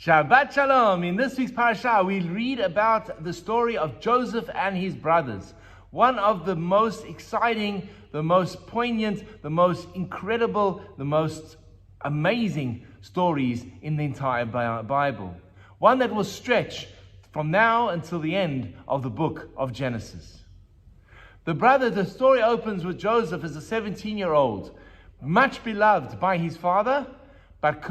Shabbat Shalom. In this week's parasha, we read about the story of Joseph and his brothers. One of the most exciting, the most poignant, the most incredible, the most amazing stories in the entire Bible. One that will stretch from now until the end of the book of Genesis. The story opens with Joseph as a 17-year-old, much beloved by his father, but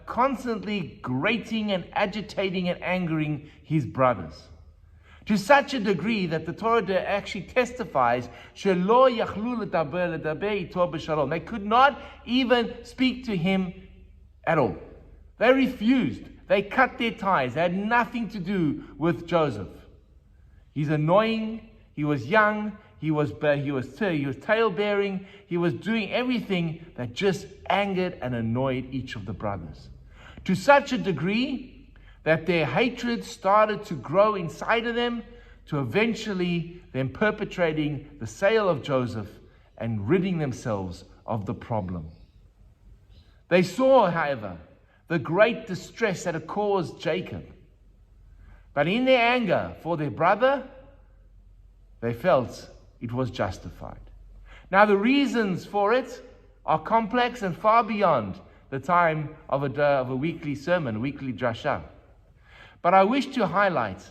constantly grating and agitating and angering his brothers. To such a degree that the Torah actually testifies, they could not even speak to him at all. They refused. They cut their ties. They had nothing to do with Joseph. He's annoying. He was young. He was tail-bearing. He was doing everything that just angered and annoyed each of the brothers. To such a degree that their hatred started to grow inside of them, to eventually them perpetrating the sale of Joseph and ridding themselves of the problem. They saw, however, the great distress that it caused Jacob. But in their anger for their brother, they felt it was justified. Now the reasons for it are complex and far beyond the time of a weekly sermon, a weekly drasha. But I wish to highlight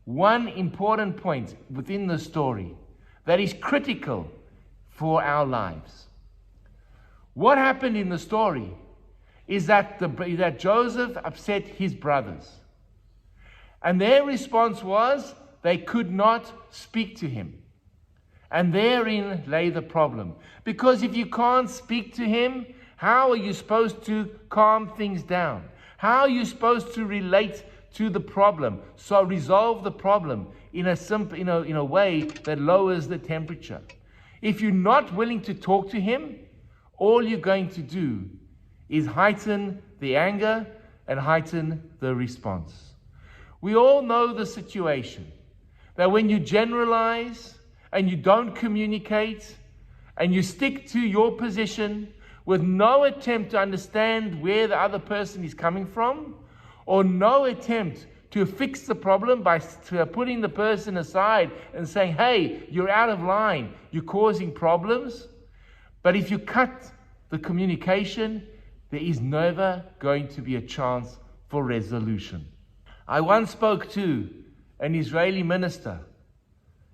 one important point within the story that is critical for our lives. What happened in the story is that Joseph upset his brothers. And their response was they could not speak to him. And therein lay the problem. Because if you can't speak to him, how are you supposed to calm things down? How are you supposed to relate to the problem? So resolve the problem in a way that lowers the temperature. If you're not willing to talk to him, all you're going to do is heighten the anger and heighten the response. We all know the situation that when you generalize and you don't communicate, and you stick to your position with no attempt to understand where the other person is coming from, or no attempt to fix the problem by putting the person aside and saying, hey, you're out of line, you're causing problems. But if you cut the communication, there is never going to be a chance for resolution. I once spoke to an Israeli minister.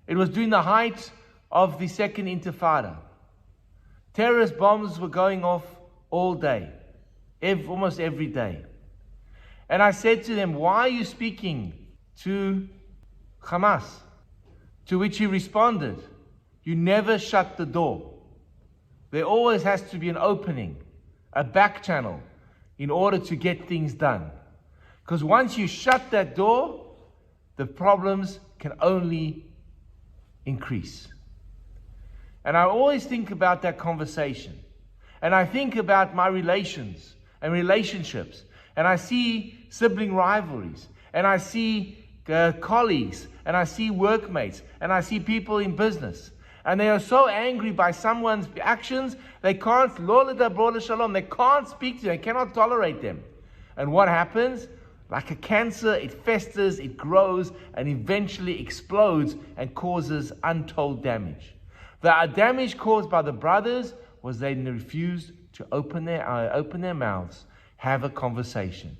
It was during the height of the Second Intifada. Terrorist bombs were going off all day, almost every day. And I said to them, why are you speaking to Hamas? To which he responded, you never shut the door. There always has to be an opening, a back channel, in order to get things done. Because once you shut that door, the problems can only increase. And I always think about that conversation. And I think about my relations and relationships. And I see sibling rivalries. And I see colleagues. And I see workmates. And I see people in business. And they are so angry by someone's actions, they can't, they can't speak to them, they cannot tolerate them. And what happens? Like a cancer, it festers, it grows, and eventually explodes and causes untold damage. The damage caused by the brothers was they refused to open their mouths, have a conversation.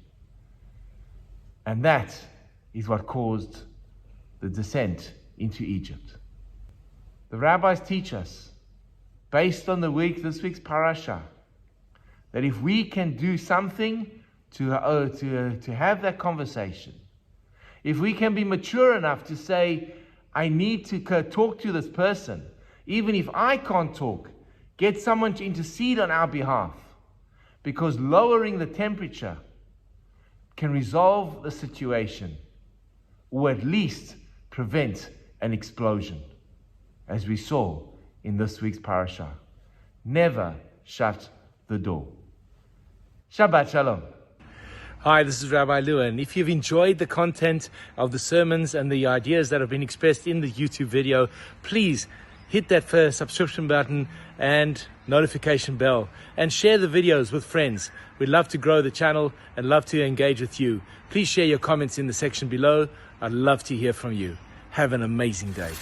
And that is what caused the descent into Egypt. The rabbis teach us, based on this week's parasha, that if we can do something to have that conversation, if we can be mature enough to say, I need to talk to this person, even if I can't talk, get someone to intercede on our behalf, because lowering the temperature can resolve the situation, or at least prevent an explosion, as we saw in this week's parasha. Never shut the door. Shabbat Shalom. Hi, this is Rabbi Lewin. If you've enjoyed the content of the sermons and the ideas that have been expressed in the YouTube video, please hit that subscription button and notification bell, and share the videos with friends. We'd love to grow the channel and love to engage with you. Please share your comments in the section below. I'd love to hear from you. Have an amazing day.